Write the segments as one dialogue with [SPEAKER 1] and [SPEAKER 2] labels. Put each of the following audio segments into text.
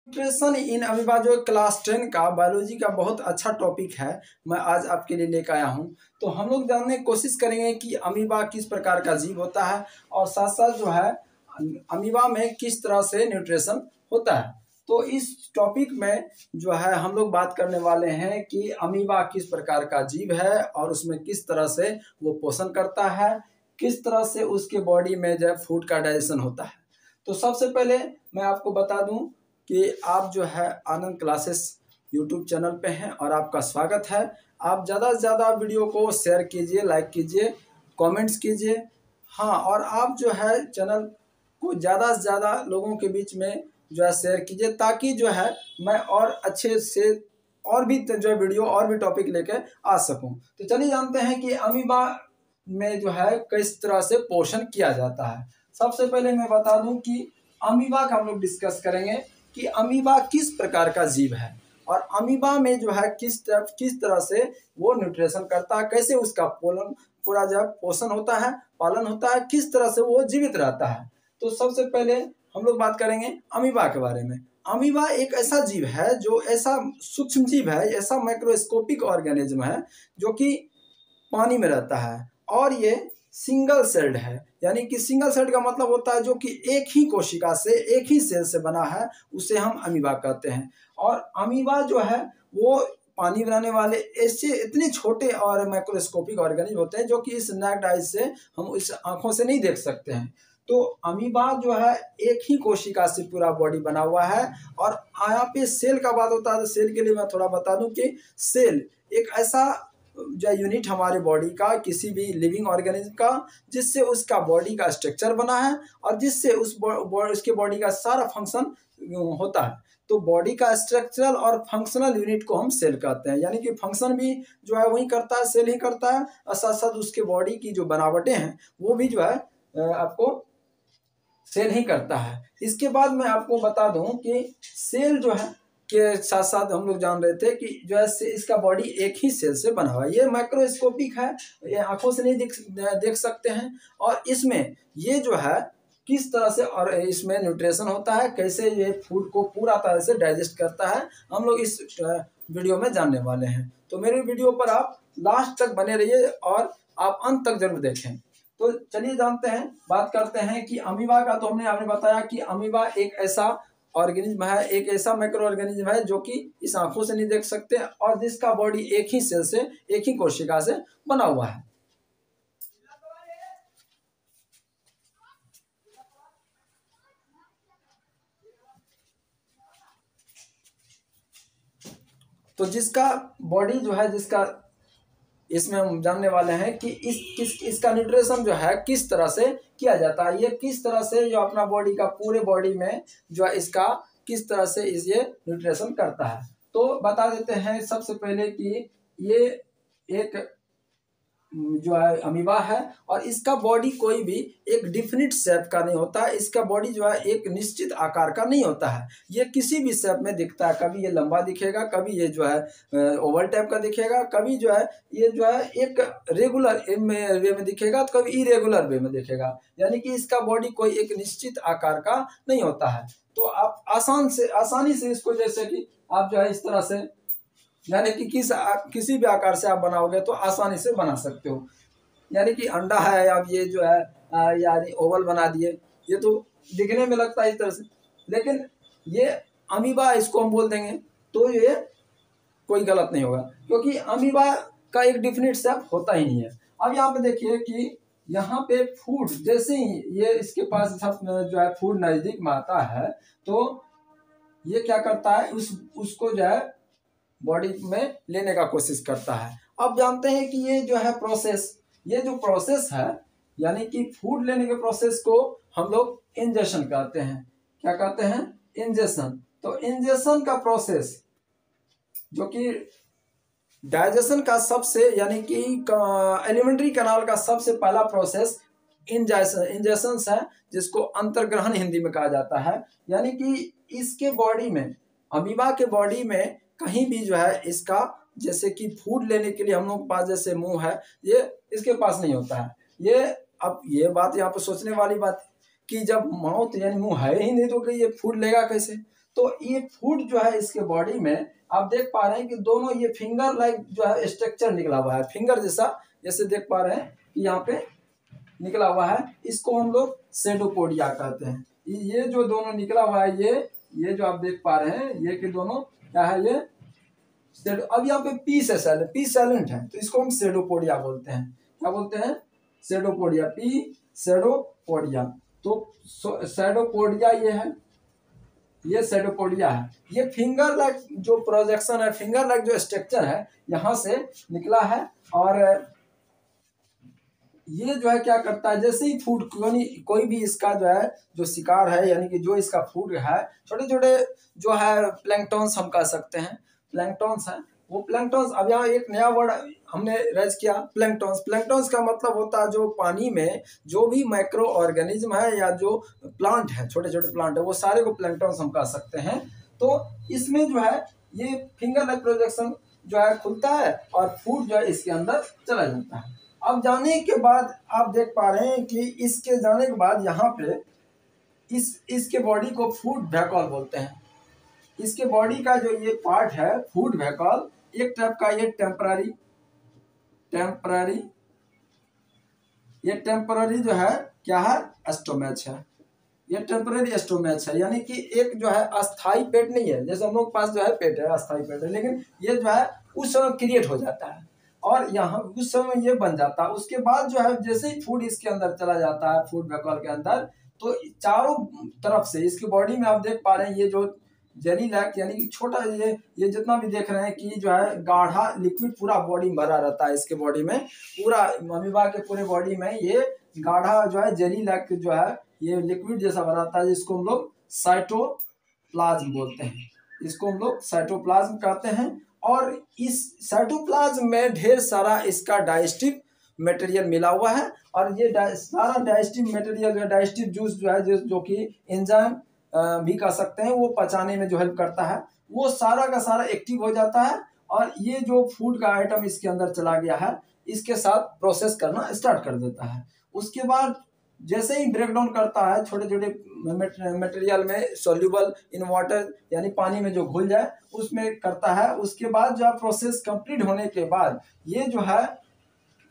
[SPEAKER 1] Nutrition in amoeba जो class 10 का biology का बहुत अच्छा टॉपिक है, मैं आज आपके लिए लेकर आया हूं। तो हम लोग जानने की कोशिश करेंगे कि अमीबा किस प्रकार का जीव होता है और साथ साथ जो है अमीबा में किस तरह से न्यूट्रिशन होता है। तो इस टॉपिक में जो है हम लोग बात करने वाले हैं कि अमीबा किस प्रकार का जीव है और उसमें किस तरह से वो पोषण करता है, किस तरह से उसके बॉडी में जो है फूड का डाइजेशन होता है। तो सबसे पहले मैं आपको बता दूं कि आप जो है आनंद क्लासेस यूट्यूब चैनल पे हैं और आपका स्वागत है। आप ज़्यादा से ज़्यादा वीडियो को शेयर कीजिए, लाइक कीजिए, कमेंट्स कीजिए। हाँ, और आप जो है चैनल को ज़्यादा से ज़्यादा लोगों के बीच में जो है शेयर कीजिए, ताकि जो है मैं और अच्छे से और भी जो वीडियो और भी टॉपिक लेके आ सकूं। तो चलिए जानते हैं कि अमीबा में जो है किस तरह से पोषण किया जाता है। सबसे पहले मैं बता दूं कि अमीबा का हम लोग डिस्कस करेंगे कि अमीबा किस प्रकार का जीव है और अमीबा में जो है किस तरह से वो न्यूट्रिशन करता है, कैसे उसका पूरा जो पोषण होता है, पालन होता है, किस तरह से वो जीवित रहता है। तो सबसे पहले हम लोग बात करेंगे अमीबा के बारे में। अमीबा एक ऐसा जीव है जो ऐसा सूक्ष्म जीव है, ऐसा माइक्रोस्कोपिक ऑर्गेनिज्म है जो कि पानी में रहता है और ये सिंगल सेल्ड है। यानी कि सिंगल सेल्ड का मतलब होता है जो कि एक ही कोशिका से, एक ही सेल से बना है, उसे हम अमीबा कहते हैं। और अमीबा जो है वो पानी में रहने वाले ऐसे इतने छोटे और माइक्रोस्कोपिक ऑर्गेनिज्म होते हैं जो कि इस नेक्ड आइज से हम इस आंखों से नहीं देख सकते हैं। तो अमीबा जो है एक ही कोशिका से पूरा बॉडी बना हुआ है। और यहाँ पे सेल का बात होता है तो सेल के लिए मैं थोड़ा बता दूं कि सेल एक ऐसा जो यूनिट हमारे बॉडी का, किसी भी लिविंग ऑर्गेनिज्म का, जिससे उसका बॉडी का स्ट्रक्चर बना है और जिससे उसके बॉडी का सारा फंक्शन होता है। तो बॉडी का स्ट्रक्चरल और फंक्शनल यूनिट को हम सेल कहते हैं। यानी कि फंक्शन भी जो है वही करता है, सेल ही करता है, और साथ साथ उसके बॉडी की जो बनावटें हैं वो भी जो है आपको सेल ही करता है। इसके बाद मैं आपको बता दूं कि सेल जो है के साथ साथ हम लोग जान रहे थे कि जो है इसका बॉडी एक ही सेल से बना हुआ है। ये माइक्रोस्कोपिक है, ये आंखों से नहीं देख सकते हैं। और इसमें ये जो है किस तरह से और इसमें न्यूट्रिशन होता है, कैसे ये फूड को पूरा तरह से डाइजेस्ट करता है, हम लोग इस वीडियो में जानने वाले हैं। तो मेरे वीडियो पर आप लास्ट तक बने रहिए और आप अंत तक जरूर देखें। तो चलिए जानते हैं, बात करते हैं कि अमीबा का। तो आपने बताया कि अमीबा एक ऐसा ऑर्गेनिज्म है, एक ऐसा माइक्रो ऑर्गेनिज्म है जो कि इस आंखों से नहीं देख सकते और जिसका बॉडी एक ही सेल से, एक ही कोशिका से बना हुआ है। तो जिसका बॉडी जो है, जिसका इसमें हम जानने वाले हैं कि इसका न्यूट्रिशन जो है किस तरह से किया जाता है, ये किस तरह से जो अपना बॉडी का पूरे बॉडी में जो है इसका किस तरह से ये न्यूट्रिशन करता है। तो बता देते हैं सबसे पहले कि ये एक जो है अमीबा है और इसका बॉडी कोई भी एक डिफिनिट शेप का नहीं होता है। इसका बॉडी जो है एक निश्चित आकार का नहीं होता है, ये किसी भी शेप में दिखता है। कभी ये लंबा दिखेगा, कभी ये जो है ओवल टाइप का दिखेगा, कभी जो है ये जो है एक रेगुलर वे में दिखेगा, तो कभी इरेगुलर वे में दिखेगा। यानी कि इसका बॉडी कोई एक निश्चित आकार का नहीं होता है। तो आप आसानी से इसको, जैसे कि आप जो है इस तरह से, यानी कि किसी भी आकार से आप बनाओगे तो आसानी से बना सकते हो। यानी कि अंडा है, आप ये जो है यानी ओवल बना दिए, ये तो दिखने में लगता है इस तरह से, लेकिन ये अमीबा इसको हम बोल देंगे तो ये कोई गलत नहीं होगा, क्योंकि अमीबा का एक डिफिनिट शेप होता ही नहीं है। अब यहाँ पे देखिए कि यहाँ पे फूड, जैसे ही ये इसके पास जो है फूड नजदीक में आता है तो ये क्या करता है, उसको जो है बॉडी में लेने का कोशिश करता है। अब जानते हैं कि ये जो है प्रोसेस, ये जो प्रोसेस है, यानी कि फूड लेने के प्रोसेस को हम लोग इंजेशन कहते हैं। क्या कहते हैं? इंजेशन। तो इंजेशन का प्रोसेस जो कि डाइजेशन का सबसे, यानी कि एलिमेंट्री कैनाल का सबसे पहला प्रोसेस इंजेशन है, जिसको अंतर्ग्रहण हिंदी में कहा जाता है। यानी कि इसके बॉडी में, अमीबा के बॉडी में कहीं भी जो है इसका, जैसे कि फूड लेने के लिए हम लोग के पास जैसे मुंह है, ये इसके पास नहीं होता है। ये अब ये बात यहाँ पर सोचने वाली बात कि जब माउथ यानी मुंह है ही नहीं तो कि ये फूड लेगा कैसे? तो ये फूड जो है इसके बॉडी में आप देख पा रहे हैं कि दोनों ये फिंगर लाइक जो है स्ट्रक्चर निकला हुआ है, फिंगर जैसा, जैसे देख पा रहे हैं कि यहाँ पे निकला हुआ है, इसको हम लोग सेडोपोडिया कहते हैं। ये जो दोनों निकला हुआ है, ये जो आप देख पा रहे हैं, ये कि दोनों क्या है, ये अब यहाँ पे पी से साइलेंट, पी साइलेंट है, तो इसको हम सेडोपोडिया बोलते हैं। क्या बोलते हैं? सेडोपोडिया, पी सेडोपोडिया। तो सेडोपोडिया ये है, ये सेडोपोडिया है। ये फिंगर लाइक जो प्रोजेक्शन है, फिंगर लाइक जो स्ट्रक्चर है, यहाँ से निकला है। और ये जो है क्या करता है, जैसे ही फूड कोई भी इसका जो है जो शिकार है, यानी कि जो इसका फूड है, छोटे छोटे जो है प्लैंक्टन्स हम कह सकते हैं, प्लैंक्टन्स है, वो प्लैंक्टन्स। अब यहाँ एक नया वर्ड हमने रेज किया, प्लैंक्टन्स। प्लैंक्टन्स का मतलब होता है जो पानी में जो भी माइक्रो ऑर्गेनिज्म है या जो प्लांट है, छोटे छोटे प्लांट है, वो सारे को प्लैंक्टन्स हम कह सकते हैं। तो इसमें जो है ये फिंगर लाइक प्रोजेक्शन जो है खुलता है और फूड जो है इसके अंदर चला जाता है। अब जाने के बाद आप देख पा रहे हैं कि इसके जाने के बाद यहाँ पे इसके बॉडी को फूड वैकल बोलते हैं। इसके बॉडी का जो ये पार्ट है फूड वैकल, एक टाइप का ये टेम्पररी जो है क्या है, स्टोमच है। ये टेम्पररी स्टोमच है, यानी कि एक जो है अस्थाई पेट नहीं है। जैसे हम लोग के पास जो है पेट है, अस्थाई पेट है, लेकिन ये जो है उस समय क्रिएट हो जाता है और यहाँ उस समय ये बन जाता है। उसके बाद जो है जैसे ही फूड इसके अंदर चला जाता है, फूड वैकल के अंदर, तो चारों तरफ से इसकी बॉडी में आप देख पा रहे हैं ये जो जेली लैक, यानी कि छोटा ये जितना भी देख रहे हैं कि जो है गाढ़ा लिक्विड पूरा बॉडी में भरा रहता है। इसके बॉडी में पूरा अमीबा के पूरे बॉडी में ये गाढ़ा जो है जेली लैक जो है ये लिक्विड जैसा भरा रहता है, जिसको हम लोग साइटोप्लाज्म बोलते हैं। इसको हम लोग साइटोप्लाज्म कहते हैं। और इस साइटोप्लाज्म में ढेर सारा इसका डाइजेस्टिव मटेरियल मिला हुआ है और ये सारा डाइजेस्टिव मटेरियल, डाइजेस्टिव जूस जो है, जो कि एंजाइम भी कह सकते हैं, वो पचाने में जो हेल्प करता है, वो सारा का सारा एक्टिव हो जाता है और ये जो फूड का आइटम इसके अंदर चला गया है, इसके साथ प्रोसेस करना स्टार्ट कर देता है। उसके बाद जैसे ही ब्रेक डाउन करता है छोटे छोटे मटेरियल में, सोल्यूबल इन वाटर, यानी पानी में जो घुल जाए उसमें करता है। उसके बाद जो प्रोसेस कंप्लीट होने के बाद ये जो है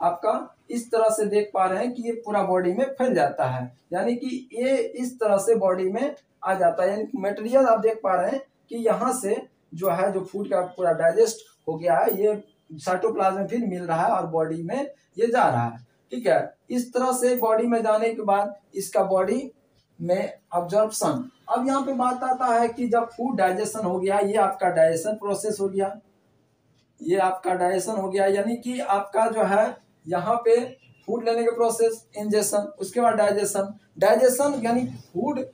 [SPEAKER 1] आपका इस तरह से देख पा रहे हैं कि ये पूरा बॉडी में फैल जाता है, यानी कि ये इस तरह से बॉडी में आ जाता है। यानी मटेरियल आप देख पा रहे हैं कि यहाँ से जो है जो फूड का पूरा डाइजेस्ट हो गया है, ये साइटोप्लाज्म में फिर मिल रहा है और बॉडी में ये जा रहा है। ठीक है, इस तरह से बॉडी में जाने के बाद इसका बॉडी में अब्जॉर्प्शन। अब यहाँ पे बात आता है कि जब फूड डाइजेशन हो गया, ये आपका डाइजेशन प्रोसेस हो गया, ये आपका डाइजेशन हो गया, यानी कि आपका जो है यहाँ पे फूड लेने के प्रोसेस, इंजेक्शन, उसके बाद डाइजेशन यानी फूड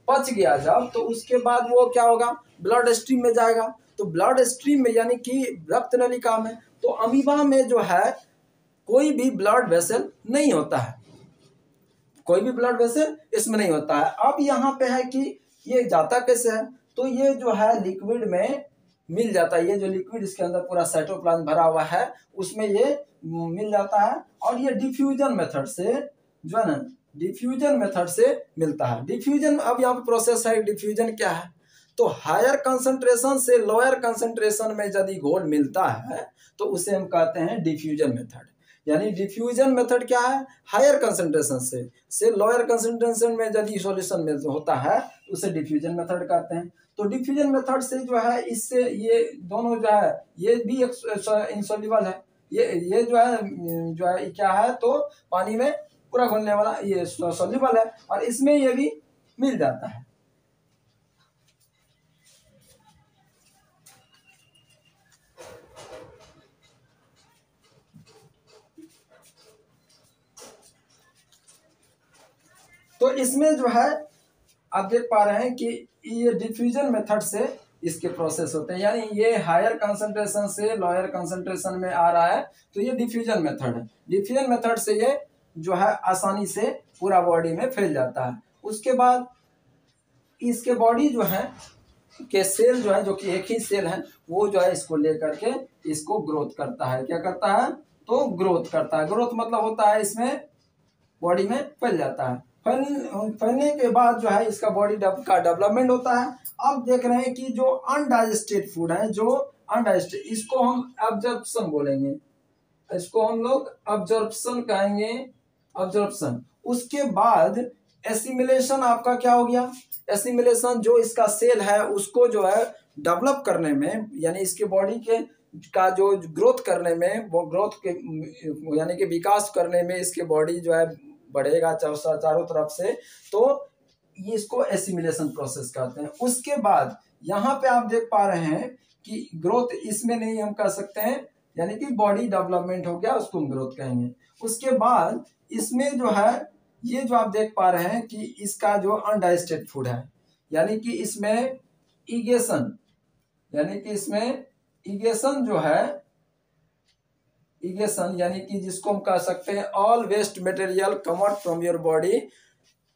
[SPEAKER 1] पच गया जब, तो उसके बाद वो क्या होगा, ब्लड स्ट्रीम में जाएगा। तो ब्लड स्ट्रीम में यानी कि रक्त नलिका में, तो अमीबा में जो है कोई भी ब्लड वेसल नहीं होता है, कोई भी ब्लड वेसल इसमें नहीं होता है। अब यहाँ पे है कि ये जाता कैसे है, तो ये जो है लिक्विड में मिल जाता है। ये जो लिक्विड इसके अंदर पूरा साइटोप्लाज्म भरा हुआ है उसमें ये मिल जाता है और ये डिफ्यूजन मेथड से जो है ना, डिफ्यूजन मेथड से मिलता है। डिफ्यूजन, अब यहाँ पे प्रोसेस है, डिफ्यूजन क्या है, तो हायर कंसंट्रेशन से लोअर कंसंट्रेशन में यदि घोल मिलता है तो उसे हम कहते हैं डिफ्यूजन मेथड। यानी डिफ्यूजन मेथड क्या है, हायर कंसंट्रेशन से लोअर कंसंट्रेशन में यदि सॉल्यूशन में होता है उसे डिफ्यूजन मेथड कहते हैं। तो डिफ्यूजन मेथड से जो है, इससे ये दोनों जो है ये भी इंसॉल्युबल है, ये जो है क्या है, तो पानी में पूरा घुलने वाला ये सॉल्युबल है और इसमें ये भी मिल जाता है। तो इसमें जो है आप देख पा रहे हैं कि ये डिफ्यूजन मेथड से इसके प्रोसेस होते हैं, यानी ये हायर कंसंट्रेशन से लोअर कंसंट्रेशन में आ रहा है तो ये डिफ्यूजन मेथड है। डिफ्यूजन मेथड से ये जो है आसानी से पूरा बॉडी में फैल जाता है। उसके बाद इसके बॉडी जो है के सेल जो है, जो कि एक ही सेल है, वो जो है इसको लेकर के इसको ग्रोथ करता है। क्या करता है, तो ग्रोथ करता है। ग्रोथ मतलब होता है इसमें बॉडी में फैल जाता है। फैलने के बाद जो है इसका बॉडी का डेवलपमेंट होता है। अब देख रहे हैं कि जो अनडाइजेस्टेड फूड है, जो अनडाइजेस्टेड, इसको हम एब्जॉर्प्शन बोलेंगे, इसको हम लोग अब्जॉर्प्शन कहेंगे, अब्जॉर्प्शन। उसके बाद एसिमिलेशन आपका क्या हो गया, एसिमिलेशन जो इसका सेल है उसको जो है डेवलप करने में, यानी इसके बॉडी के का जो ग्रोथ करने में, वो ग्रोथ के यानी कि विकास करने में इसके बॉडी जो है बढ़ेगा चारों तरफ से, तो ये इसको एसिमिलेशन प्रोसेस कहते हैं। उसके बाद यहाँ पे आप देख पा रहे हैं कि ग्रोथ इसमें नहीं हम कह सकते हैं, यानी कि बॉडी डेवलपमेंट हो गया, उसको हम ग्रोथ कहेंगे। उसके बाद इसमें जो है ये जो आप देख पा रहे हैं कि इसका जो अनडाइजेस्टेड फूड है, यानी कि इसमें इगेशन, यानी कि इसमें इगेशन जो है, इगेशन यानी कि जिसको हम कह सकते हैं all waste material come out from your body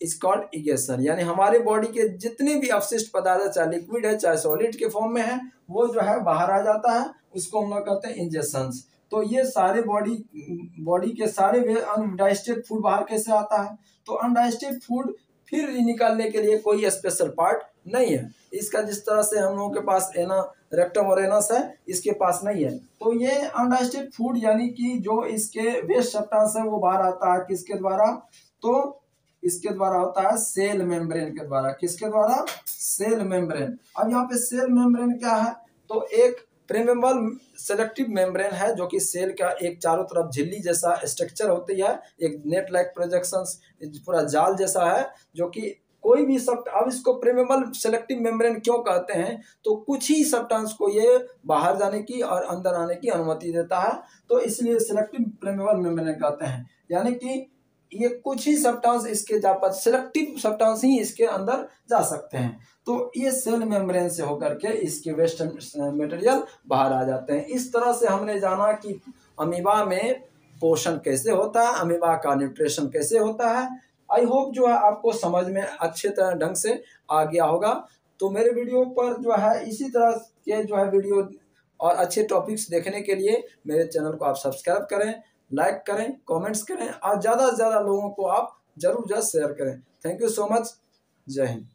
[SPEAKER 1] is called egestion, यानी हमारे बॉडी के जितने भी अवशिष्ट पदार्थ है, चाहे लिक्विड है चाहे सॉलिड के फॉर्म में है, वो जो है बाहर आ जाता है, उसको हम लोग कहते हैं इंजेक्शंस। तो ये सारे बॉडी के सारे अनडाइजेस्टेड फूड बाहर कैसे आता है, तो अनडाइजेस्टेड फूड फिर निकालने के लिए कोई स्पेशल पार्ट नहीं है इसका, जिस तरह से हम लोगों के पास एना रेक्टम और एनस है, इसके पास नहीं है। तो ये अनडाइजेस्टेड फूड यानी कि जो इसके वेस्ट सब्सटेंस है वो बाहर आता है किसके द्वारा, तो इसके द्वारा होता है सेल मेम्ब्रेन के द्वारा। किसके द्वारा, सेल मेम्ब्रेन। अब यहाँ पे सेल मेम्ब्रेन क्या है, तो एक प्रेमेबल सेलेक्टिव मेम्ब्रेन है जो कि सेल का एक चारों तरफ झिल्ली जैसा स्ट्रक्चर होती है, एक नेट लाइक प्रोजेक्शंस, पूरा जाल जैसा है, जो कि कोई भी सब, अब इसको प्रेमेबल सेलेक्टिव मेम्ब्रेन क्यों कहते हैं, तो कुछ ही सब्सटेंस को ये बाहर जाने की और अंदर आने की अनुमति देता है, तो इसलिए सेलेक्टिव प्रेमेबल मेम्ब्रेन कहते हैं। यानी कि ये कुछ ही सब्सटेंस इसके जा पर, सेलेक्टिव सब्सटेंस ही इसके अंदर जा सकते हैं, तो ये सेल मेम्ब्रेन से होकर के इसके वेस्ट मटेरियल बाहर आ जाते हैं। इस तरह से हमने जाना कि अमीबा में पोषण कैसे होता है, अमीबा का न्यूट्रिशन कैसे होता है। आई होप जो है आपको समझ में अच्छे तरह ढंग से आ गया होगा। तो मेरे वीडियो पर जो है इसी तरह के जो है वीडियो और अच्छे टॉपिक्स देखने के लिए मेरे चैनल को आप सब्सक्राइब करें, लाइक करें, कमेंट्स करें और ज़्यादा से ज़्यादा लोगों को आप जरूर शेयर करें। Thank you so much. जय हिंद।